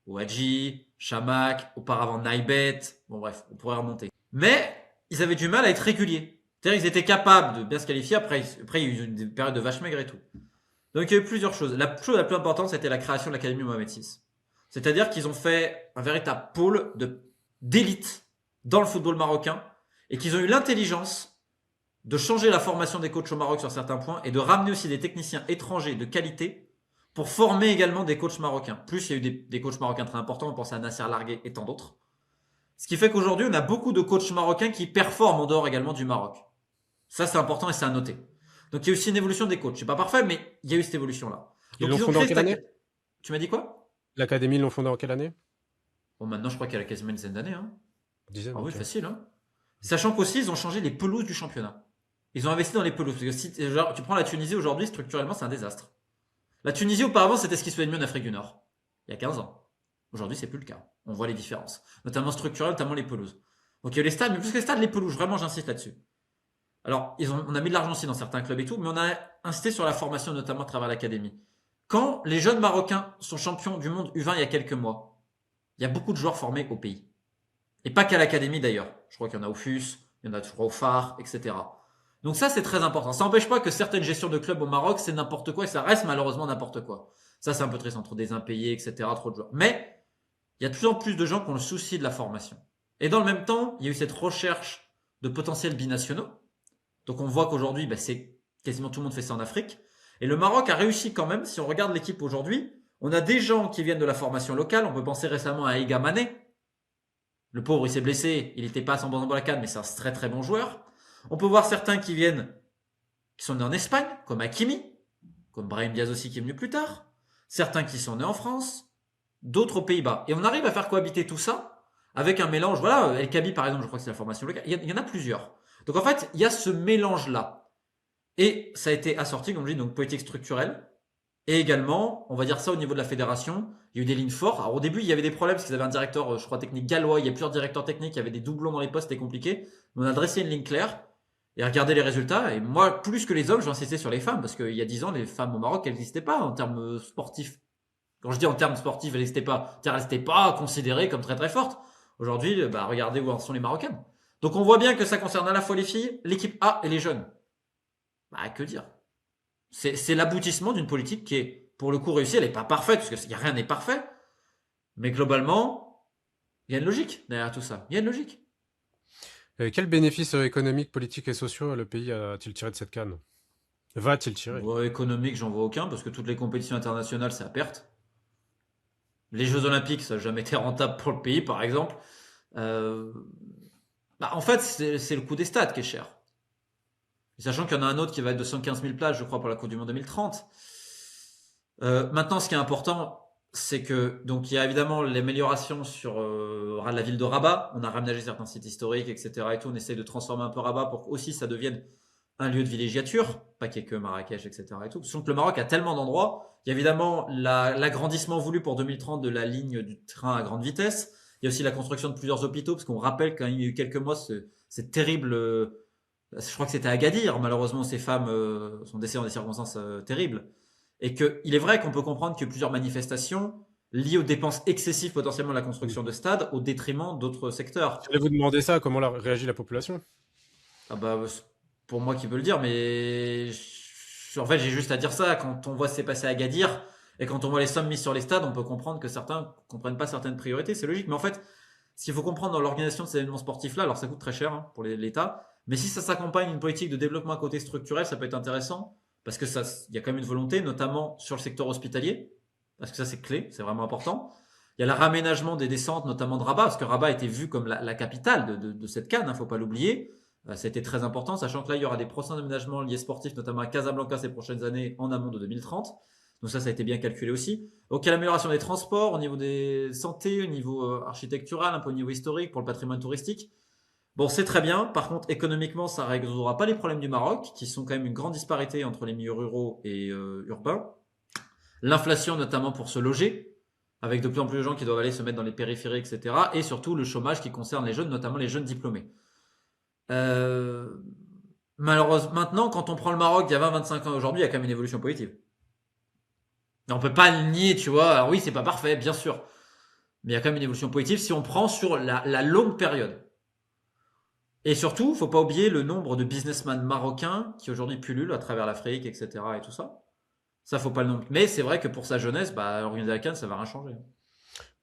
au Hadji, Chamak, auparavant Naibet. Bon bref, on pourrait remonter. Mais ils avaient du mal à être réguliers. C'est-à-dire qu'ils étaient capables de bien se qualifier. Après il y a eu une période de vache maigre et tout. Donc il y a eu plusieurs choses. La chose la plus importante, c'était la création de l'Académie Mohamed VI. C'est-à-dire qu'ils ont fait un véritable pôle d'élite dans le football marocain et qu'ils ont eu l'intelligence de changer la formation des coachs au Maroc sur certains points et de ramener aussi des techniciens étrangers de qualité pour former également des coachs marocains. Plus il y a eu des coachs marocains très importants, on pense à Nasser Largué et tant d'autres. Ce qui fait qu'aujourd'hui, on a beaucoup de coachs marocains qui performent en dehors également du Maroc. Ça, c'est important et c'est à noter. Donc, il y a aussi une évolution des coachs. C'est pas parfait, mais il y a eu cette évolution-là. Ils Donc, l'ont ils ont fondé en créé quelle année? Tu m'as dit quoi? L'académie, ils l'ont fondé en quelle année? Bon, maintenant, je crois qu'elle a quasiment une dizaine d'années. Hein. Dizaine, Ah oui, ok. facile. Hein. Sachant qu'aussi, ils ont changé les pelouses du championnat. Ils ont investi dans les pelouses. Parce que si genre, tu prends la Tunisie aujourd'hui, structurellement, c'est un désastre. La Tunisie, auparavant, c'était ce qui se fait de mieux en Afrique du Nord. Il y a 15 ans. Aujourd'hui, c'est plus le cas. On voit les différences. Notamment structurelles, notamment les pelouses. Donc, il y a les stades, mais plus que les stades, les pelouses. Vraiment, j'insiste là-dessus. Alors, on a mis de l'argent aussi dans certains clubs et tout, mais on a insisté sur la formation, notamment à travers l'académie. Quand les jeunes Marocains sont champions du monde U20 il y a quelques mois, il y a beaucoup de joueurs formés au pays. Et pas qu'à l'académie d'ailleurs. Je crois qu'il y en a au FUS, il y en a toujours au phare, etc. Donc ça, c'est très important. Ça n'empêche pas que certaines gestions de clubs au Maroc, c'est n'importe quoi et ça reste malheureusement n'importe quoi. Ça, c'est un peu triste entre des impayés, etc., trop de joueurs. Mais il y a de plus en plus de gens qui ont le souci de la formation. Et dans le même temps, il y a eu cette recherche de potentiels binationaux. Donc on voit qu'aujourd'hui, c'est quasiment tout le monde fait ça en Afrique. Et le Maroc a réussi quand même, si on regarde l'équipe aujourd'hui, on a des gens qui viennent de la formation locale. On peut penser récemment à Iga Mané. Le pauvre, il s'est blessé, il n'était pas à 100% dans la canne, mais c'est un très très bon joueur. On peut voir certains qui viennent, qui sont nés en Espagne, comme Hakimi, comme Brahim Diaz aussi qui est venu plus tard. Certains qui sont nés en France, d'autres aux Pays-Bas. Et on arrive à faire cohabiter tout ça avec un mélange. Voilà, El Kabi par exemple, je crois que c'est la formation locale. Il y en a plusieurs. Donc en fait, il y a ce mélange-là. Et ça a été assorti, comme je dis, donc politique structurelle. Et également, on va dire ça au niveau de la fédération, il y a eu des lignes fortes. Alors au début, il y avait des problèmes parce qu'ils avaient un directeur, je crois, technique gallois. Il y a plusieurs directeurs techniques, il y avait des doublons dans les postes, c'était compliqué. Mais on a dressé une ligne claire et regardé les résultats. Et moi, plus que les hommes, je vais insister sur les femmes parce qu'il y a 10 ans, les femmes au Maroc, elles n'existaient pas en termes sportifs. Quand je dis en termes sportifs, elles n'existaient pas. Elles n'étaient pas considérées comme très très fortes. Aujourd'hui, regardez où en sont les Marocaines. Donc on voit bien que ça concerne à la fois les filles, l'équipe A et les jeunes. Que dire? C'est l'aboutissement d'une politique qui est, pour le coup, réussie. Elle n'est pas parfaite, parce que rien n'est parfait. Mais globalement, il y a une logique derrière tout ça. Il y a une logique. Quels bénéfices économiques, politiques et sociaux le pays a-t-il tiré de cette CAN? Va-t-il tirer? Bon, économique, j'en vois aucun, parce que toutes les compétitions internationales, c'est à perte. Les Jeux Olympiques, ça n'a jamais été rentable pour le pays, par exemple. Euh, en fait, c'est le coût des stades qui est cher. Sachant qu'il y en a un autre qui va être de 115 000 places, je crois, pour la Coupe du Monde 2030. Maintenant, ce qui est important, c'est que donc il y a évidemment l'amélioration sur la ville de Rabat. On a raménagé certains sites historiques, etc. Et tout. On essaie de transformer un peu Rabat pour que aussi ça devienne un lieu de villégiature, pas qu'il y ait que Marrakech, etc. Et tout. Sachant que le Maroc a tellement d'endroits. Il y a évidemment l'agrandissement voulu pour 2030 de la ligne du train à grande vitesse. Il y a aussi la construction de plusieurs hôpitaux, parce qu'on rappelle quand il y a eu quelques mois c'est terrible. Je crois que c'était à Agadir, malheureusement, ces femmes sont décédées dans des circonstances terribles. Et qu'il est vrai qu'on peut comprendre que plusieurs manifestations liées aux dépenses excessives potentiellement de la construction de stades au détriment d'autres secteurs. J'allais vous demander ça, comment réagit la population? Ah c'est pour moi qui peux le dire, mais en fait j'ai juste à dire ça. Quand on voit ce qui s'est passé à Agadir et quand on voit les sommes mises sur les stades, on peut comprendre que certains ne comprennent pas certaines priorités. C'est logique, mais en fait, ce qu'il faut comprendre dans l'organisation de ces événements sportifs-là, alors ça coûte très cher pour l'État, mais si ça s'accompagne d'une politique de développement à côté structurel, ça peut être intéressant parce que il y a quand même une volonté, notamment sur le secteur hospitalier, parce que ça c'est clé, c'est vraiment important. Il y a le raménagement des descentes, notamment de Rabat, parce que Rabat a été vu comme la capitale de cette CAN, il ne faut pas l'oublier. Ça a été très important, sachant que là, il y aura des prochains aménagements liés sportifs, notamment à Casablanca ces prochaines années, en amont de 2030. Donc ça a été bien calculé aussi. Donc il y a l'amélioration des transports, au niveau des santé, au niveau architectural, un peu au niveau historique, pour le patrimoine touristique. Bon, c'est très bien. Par contre, économiquement, ça ne résoudra pas les problèmes du Maroc, qui sont quand même une grande disparité entre les milieux ruraux et urbains. L'inflation, notamment pour se loger, avec de plus en plus de gens qui doivent aller se mettre dans les périphéries, etc. Et surtout le chômage qui concerne les jeunes, notamment les jeunes diplômés. Malheureusement, maintenant, quand on prend le Maroc il y a 20-25 ans aujourd'hui, il y a quand même une évolution positive. On peut pas le nier, tu vois. Alors oui, c'est pas parfait, bien sûr. Mais il y a quand même une évolution positive si on prend sur la longue période. Et surtout, faut pas oublier le nombre de businessmen marocains qui aujourd'hui pullulent à travers l'Afrique, etc. et tout ça. Ça, faut pas le nommer. Mais c'est vrai que pour sa jeunesse, organiser la CAN, ça va rien changer.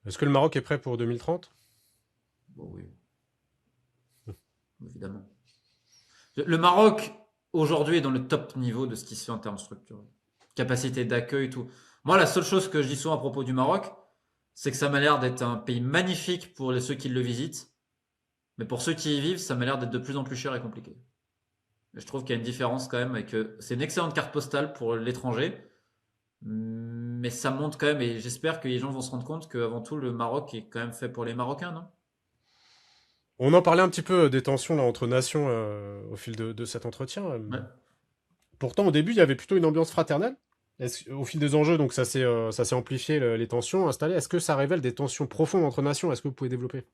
Est-ce que le Maroc est prêt pour 2030? Bon, oui, évidemment. Le Maroc, aujourd'hui, est dans le top niveau de ce qui se fait en termes structurels. Capacité d'accueil et tout. Moi, la seule chose que je dis souvent à propos du Maroc, c'est que ça m'a l'air d'être un pays magnifique pour ceux qui le visitent, mais pour ceux qui y vivent, ça m'a l'air d'être de plus en plus cher et compliqué. Je trouve qu'il y a une différence quand même et que c'est une excellente carte postale pour l'étranger, mais ça montre quand même, et j'espère que les gens vont se rendre compte qu'avant tout, le Maroc est quand même fait pour les Marocains, non? On en parlait un petit peu des tensions là, entre nations au fil de cet entretien. Ouais. Pourtant, au début, il y avait plutôt une ambiance fraternelle. Au fil des enjeux, donc ça s'est amplifié, les tensions installées. Est-ce que ça révèle des tensions profondes entre nations? Est-ce que vous pouvez développer?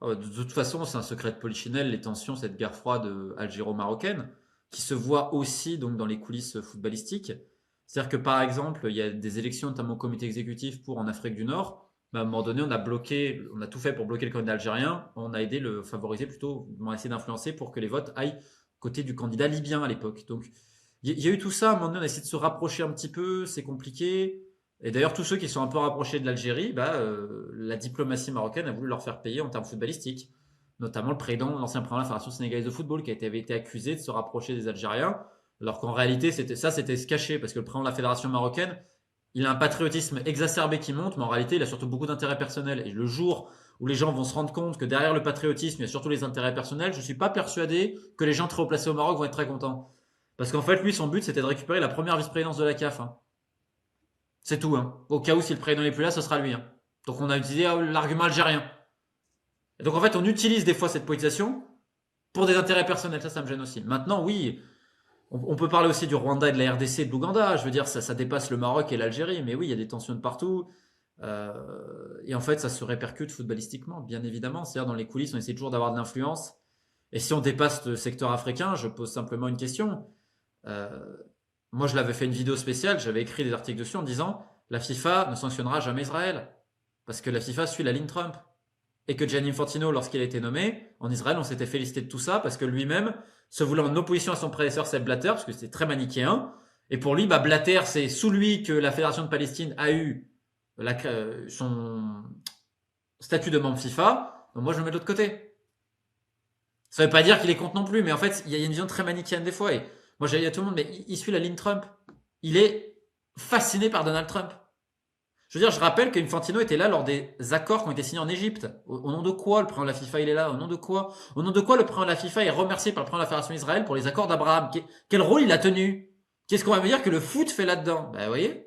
De toute façon, c'est un secret de polichinelle, les tensions, cette guerre froide algéro-marocaine, qui se voit aussi donc dans les coulisses footballistiques. C'est-à-dire que par exemple, il y a des élections, notamment au comité exécutif pour en Afrique du Nord. Bah, à un moment donné, on a bloqué, on a tout fait pour bloquer le candidat algérien. On a aidé le favoriser plutôt, on a essayé d'influencer pour que les votes aillent côté du candidat libyen à l'époque. Donc, il y a eu tout ça. À un moment donné, on a essayé de se rapprocher un petit peu. C'est compliqué. Et d'ailleurs, tous ceux qui sont un peu rapprochés de l'Algérie, la diplomatie marocaine a voulu leur faire payer en termes footballistiques. Notamment le président, l'ancien président de la Fédération sénégalaise de football, avait été accusé de se rapprocher des Algériens, alors qu'en réalité, c'était se cacher, parce que le président de la Fédération marocaine, il a un patriotisme exacerbé qui monte, mais en réalité, il a surtout beaucoup d'intérêts personnels. Et le jour où les gens vont se rendre compte que derrière le patriotisme, il y a surtout les intérêts personnels, je ne suis pas persuadé que les gens très haut placés au Maroc vont être très contents. Parce qu'en fait, lui, son but, c'était de récupérer la première vice-présidence de la CAF. Hein. C'est tout. Hein. Au cas où, si le président n'est plus là, ce sera lui. Hein. Donc on a utilisé l'argument algérien. Et donc en fait, on utilise des fois cette politisation pour des intérêts personnels. Ça me gêne aussi. Maintenant, oui, on peut parler aussi du Rwanda et de la RDC et de l'Ouganda. Je veux dire, ça dépasse le Maroc et l'Algérie. Mais oui, il y a des tensions de partout. Et en fait, ça se répercute footballistiquement, bien évidemment. C'est-à-dire, dans les coulisses, on essaie toujours d'avoir de l'influence. Et si on dépasse le secteur africain, je pose simplement une question. Euh, Moi, je l'avais fait une vidéo spéciale, j'avais écrit des articles dessus en disant la FIFA ne sanctionnera jamais Israël. Parce que la FIFA suit la ligne Trump. Et que Gianni Infantino, lorsqu'il a été nommé, en Israël, on s'était félicité de tout ça parce que lui-même, se voulant en opposition à son prédécesseur Sepp Blatter, parce que c'était très manichéen, et pour lui, Blatter, c'est sous lui que la Fédération de Palestine a eu son statut de membre FIFA. Donc moi, je le mets de l'autre côté. Ça veut pas dire qu'il est contre non plus, mais en fait, il y a une vision très manichéenne des fois. Et moi, j'ai dit à tout le monde, mais il suit la ligne Trump. Il est fasciné par Donald Trump. Je veux dire, je rappelle qu'Infantino était là lors des accords qui ont été signés en Égypte. Au nom de quoi le président de la FIFA il est là? Au nom de quoi? Au nom de quoi le président de la FIFA est remercié par le président de la Fédération d'Israël pour les accords d'Abraham? Quel rôle il a tenu? Qu'est-ce qu'on va me dire que le foot fait là-dedans? Ben, vous voyez?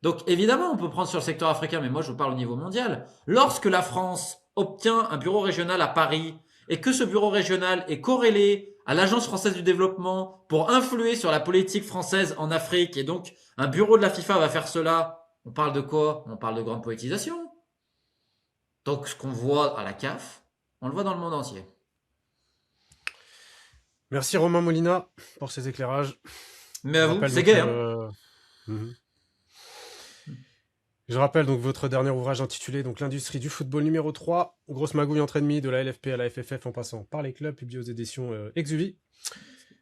Donc, évidemment, on peut prendre sur le secteur africain, mais moi, je vous parle au niveau mondial. Lorsque la France obtient un bureau régional à Paris et que ce bureau régional est corrélé à l'Agence française du développement pour influer sur la politique française en Afrique, et donc un bureau de la FIFA va faire cela, on parle de quoi? On parle de grande politisation. Donc, ce qu'on voit à la CAF, on le voit dans le monde entier. Merci Romain Molina pour ces éclairages. Mais Je à vous, rappelle c'est donc, gay, hein? mhm. Je rappelle donc votre dernier ouvrage intitulé donc L'industrie du football numéro 3, grosse magouille entre ennemis de la LFP à la FFF en passant par les clubs, publié aux éditions Exuvie.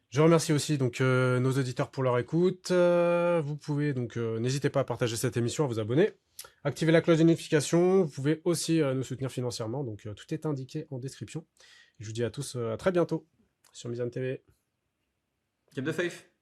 Je remercie aussi donc nos auditeurs pour leur écoute. Vous pouvez donc n'hésitez pas à partager cette émission, à vous abonner, activer la cloche de notification. Vous pouvez aussi nous soutenir financièrement, donc tout est indiqué en description. Je vous dis à tous à très bientôt sur Mizan TV. Keep the faith.